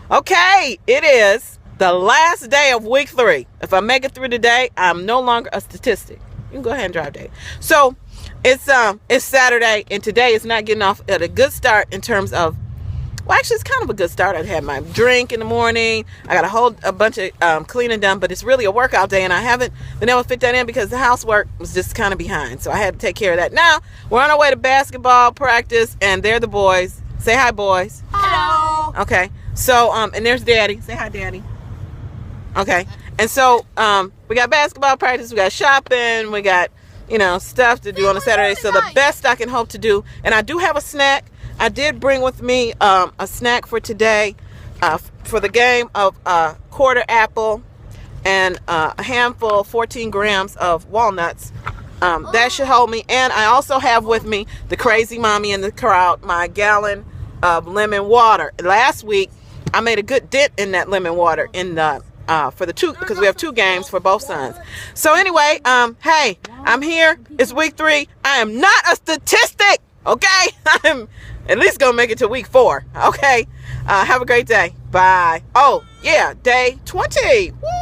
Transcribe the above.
Okay, it is the last day of week 3. If I make it through today, I'm no longer a statistic. You can go ahead and drive, Dave. So it's Saturday, and today is not getting off at a good start in terms of. Well, actually, it's kind of a good start. I had my drink in the morning. I got a bunch of cleaning done, but it's really a workout day, and I haven't been able to fit that in because the housework was just kind of behind. So I had to take care of that. Now we're on our way to basketball practice, and they're the boys. Say hi, boys. Hello. Okay. So and there's Daddy. Say hi, Daddy. Okay. And so we got basketball practice. We got shopping. We got stuff to do on a Saturday. So the best I can hope to do, and I do have a snack. I did bring with me a snack for today for the game of quarter apple and a handful, 14 grams of walnuts. That should hold me. And I also have with me the crazy mommy in the crowd, my gallon of lemon water. Last week, I made a good dent in that lemon water in the for the two, because we have 2 games for both sons. So anyway, hey, I'm here. It's week 3. I am not a statistic. Okay, I'm at least gonna make it to week 4. Okay, have a great day. Bye. Oh yeah, day 20. Woo!